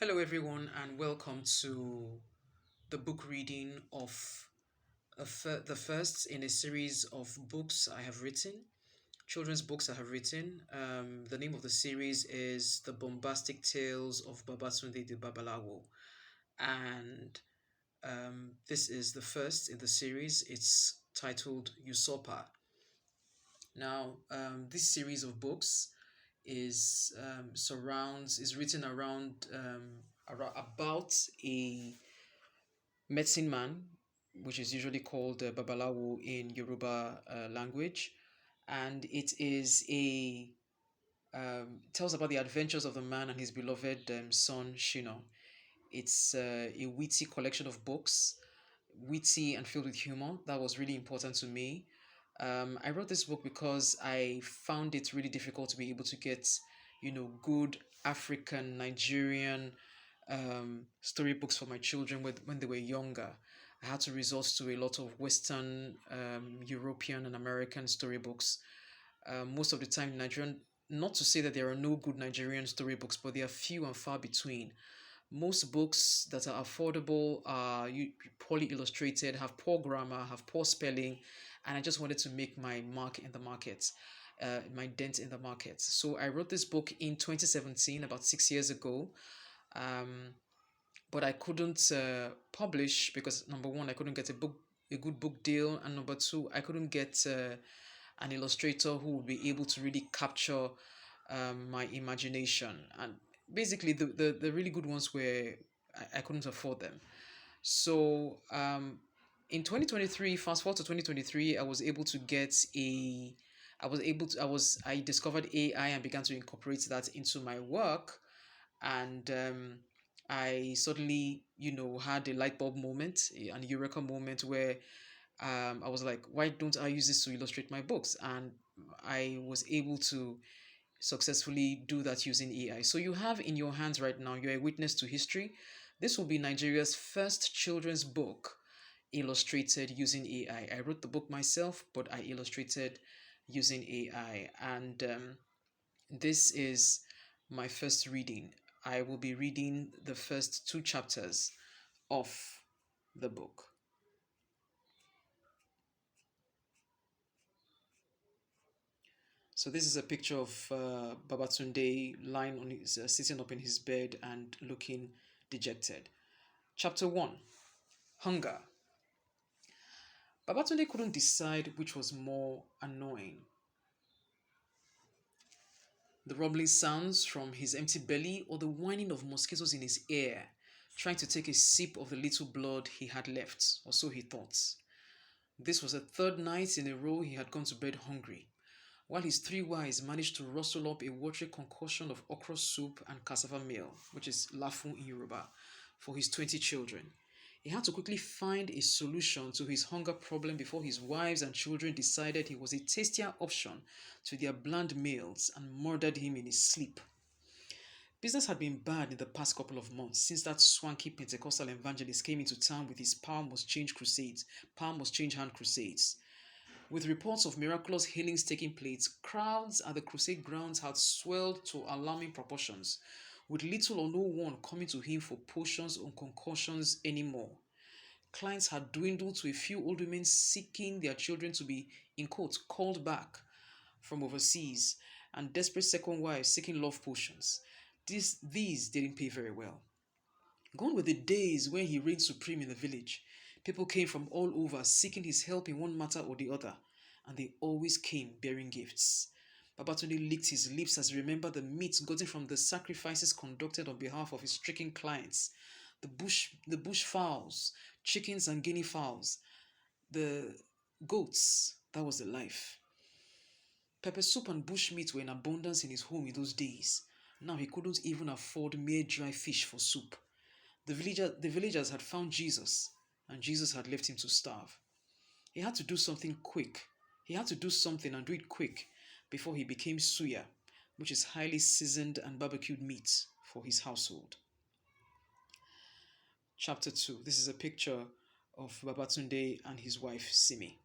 Hello, everyone, and welcome to the book reading of the first in a series of books I have written, children's books I have written. The name of the series is The Bombastic Tales of Babatunde the Babalawo, and this is the first in the series. It's titled Usurper. Now, this series of books is written about a medicine man, which is usually called Babalawo in Yoruba language, and it is a tells about the adventures of the man and his beloved son Shina. It's a witty collection of books, witty and filled with humor. That was really important to me. I wrote this book because I found it really difficult to be able to get, good African, Nigerian storybooks for my children when they were younger. I had to resort to a lot of Western, European, and American storybooks. Most of the time, Nigerian, not to say that there are no good Nigerian storybooks, but they are few and far between. Most books that are affordable are poorly illustrated, have poor grammar, have poor spelling, and I just wanted to make my mark in the market, my dent in the market. So I wrote this book in 2017, about 6 years ago. Um, but I couldn't publish because number one, I couldn't get a good book deal, and number two, I couldn't get an illustrator who would be able to really capture my imagination. And basically, the really good ones were I couldn't afford them. So in 2023, fast forward to 2023, I discovered AI and began to incorporate that into my work, and I suddenly, had a light bulb moment, an eureka moment where I was like, why don't I use this to illustrate my books? And I was able to successfully do that using AI. So you have in your hands right now, you're a witness to history. This will be Nigeria's first children's book illustrated using AI. I wrote the book myself, but I illustrated using AI. And this is my first reading. I will be reading the first two chapters of the book. So this is a picture of Babatunde lying on his, sitting up in his bed and looking dejected. Chapter 1, Hunger. Babatunde couldn't decide which was more annoying. The rumbling sounds from his empty belly or the whining of mosquitoes in his ear, trying to take a sip of the little blood he had left, or so he thought. This was the third night in a row he had gone to bed hungry, while his three wives managed to rustle up a watery concoction of okra soup and cassava meal, which is lafun in Yoruba, for his 20 children. He had to quickly find a solution to his hunger problem before his wives and children decided he was a tastier option to their bland meals and murdered him in his sleep. Business had been bad in the past couple of months since that swanky Pentecostal evangelist came into town with his power must change hand crusades. With reports of miraculous healings taking place, crowds at the crusade grounds had swelled to alarming proportions, with little or no one coming to him for potions or concoctions anymore. Clients had dwindled to a few old women seeking their children to be, in quotes, called back from overseas, and desperate second wives seeking love potions. These didn't pay very well. Gone were the days when he reigned supreme in the village. People came from all over seeking his help in one matter or the other, and they always came bearing gifts. Babatunde licked his lips as he remembered the meat gotten from the sacrifices conducted on behalf of his stricken clients. The bush fowls, chickens and guinea fowls, the goats, that was the life. Pepper soup and bush meat were in abundance in his home in those days. Now he couldn't even afford mere dry fish for soup. The villagers had found Jesus, and Jesus had left him to starve. He had to do something quick. He had to do something and do it quick before he became suya, which is highly seasoned and barbecued meat for his household. Chapter 2. This is a picture of Babatunde and his wife Simi.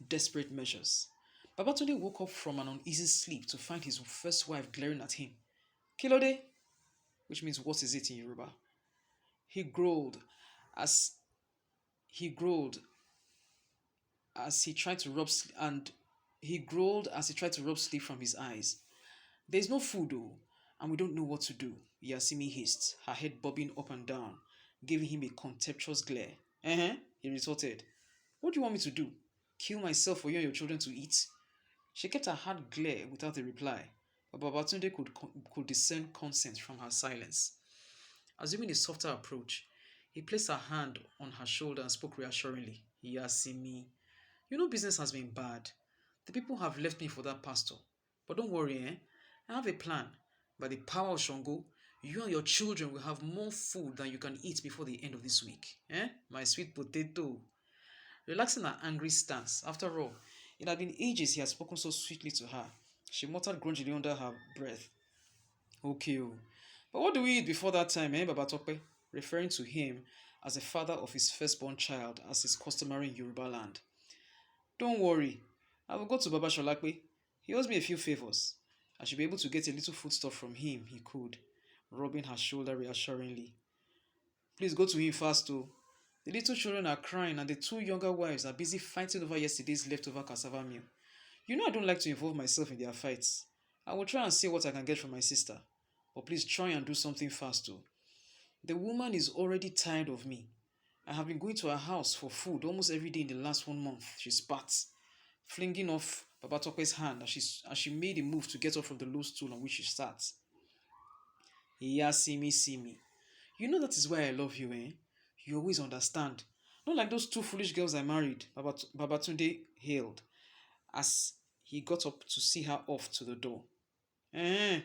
Desperate measures. Babatunde woke up from an uneasy sleep to find his first wife glaring at him. Kilode? which means what is it in Yoruba? He growled as he growled as he tried to rub sl- and he growled as he tried to rub sleep from his eyes. There's no food though, and we don't know what to do, Yasimi hissed, her head bobbing up and down, giving him a contemptuous glare. Uh-huh, he retorted. What do you want me to do? Kill myself for you and your children to eat? She kept her hard glare without a reply, but Babatunde could discern consent from her silence. Assuming a softer approach, he placed a hand on her shoulder and spoke reassuringly. Yasimi, you know business has been bad. The people have left me for that pastor. But don't worry, eh? I have a plan. By the power of Shango, you and your children will have more food than you can eat before the end of this week. Eh? My sweet potato. Relaxing her angry stance. After all, it had been ages he had spoken so sweetly to her. She muttered grudgingly under her breath. Okay, oh. But what do we eat before that time, eh, Babatope? Referring to him as the father of his firstborn child, as is customary in Yoruba land. Don't worry, I will go to Baba Sholakwe. He owes me a few favors. I should be able to get a little foodstuff from him, he could, rubbing her shoulder reassuringly. Please go to him fast, too. The little children are crying and the two younger wives are busy fighting over yesterday's leftover cassava meal. You know I don't like to involve myself in their fights. I will try and see what I can get from my sister. But please try and do something fast, too. The woman is already tired of me. I have been going to her house for food almost every day in the last 1 month, she spat, flinging off Babatope's hand as she made a move to get up from the low stool on which she sat. Yeah, see me. You know that is why I love you, eh? You always understand. Not like those two foolish girls I married, Babatunde hailed, as he got up to see her off to the door. Eh,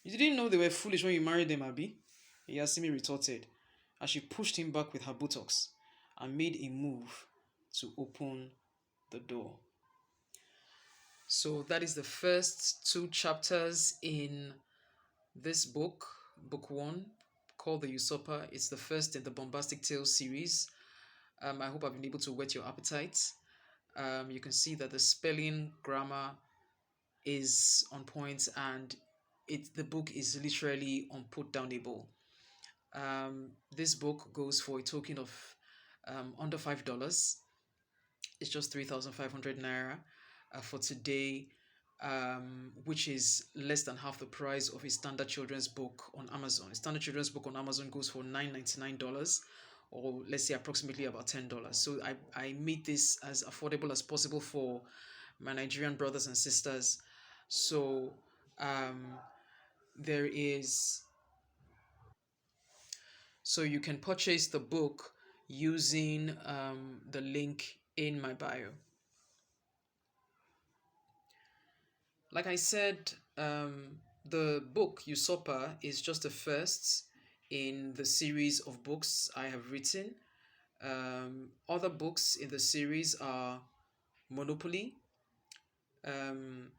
you didn't know they were foolish when you married them, Abby? Yasimi retorted, as she pushed him back with her buttocks and made a move to open the door. So that is the first two chapters in this book, book one, called The Usurper. It's the first in the Bombastic Tales series. I hope I've been able to whet your appetite. You can see that the spelling, grammar is on point, and the book is literally unputdownable. This book goes for a token of under $5. It's just 3,500 naira for today, which is less than half the price of a standard children's book on Amazon. A standard children's book on Amazon goes for $9.99, or let's say approximately about $10. So I made this as affordable as possible for my Nigerian brothers and sisters. So um, there is so you can purchase the book using the link in my bio. Like I said, the book Usurper is just the first in the series of books I have written. Other books in the series are Monopoly.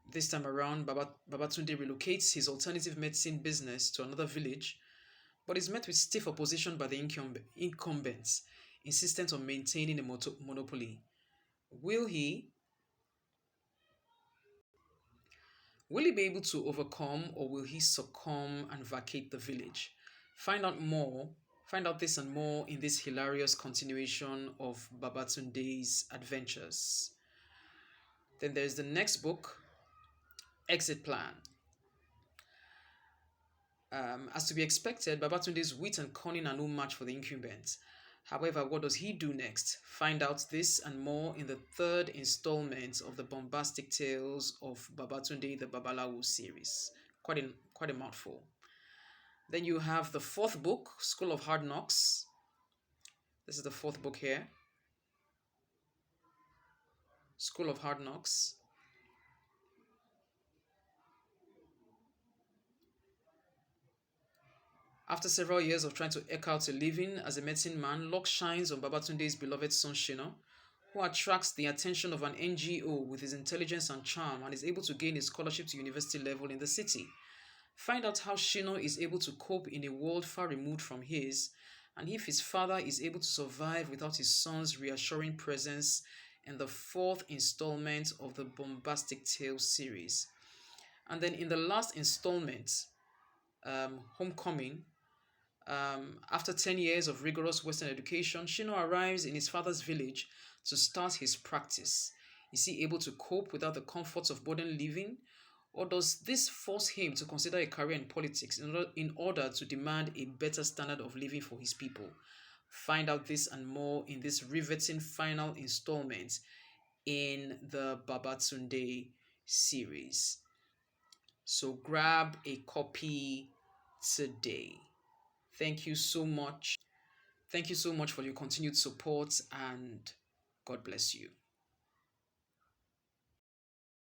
This time around, Babatunde relocates his alternative medicine business to another village, but is met with stiff opposition by the incumbents, insistent on maintaining a monopoly. Will he Will he be able to overcome, or will he succumb and vacate the village? Find out more. Find out this and more in this hilarious continuation of Babatunde's adventures. Then there's the next book, Exit Plan. As to be expected, Babatunde's wit and cunning are no match for the incumbent. However, what does he do next? Find out this and more in the third installment of the Bombastic Tales of Babatunde the Babalawo series. Quite a mouthful. Then you have the fourth book, School of Hard Knocks. This is the fourth book here. School of Hard Knocks. After several years of trying to eke out a living as a medicine man, luck shines on Babatunde's beloved son Shina, who attracts the attention of an NGO with his intelligence and charm and is able to gain a scholarship to university level in the city. Find out how Shina is able to cope in a world far removed from his, and if his father is able to survive without his son's reassuring presence in the fourth installment of the Bombastic Tales series. And then in the last installment, Homecoming, After 10 years of rigorous Western education, Shino arrives in his father's village to start his practice. Is he able to cope without the comforts of modern living? Or does this force him to consider a career in politics in order to demand a better standard of living for his people? Find out this and more in this riveting final installment in the Babatunde series. So grab a copy today. Thank you so much. Thank you so much for your continued support and God bless you.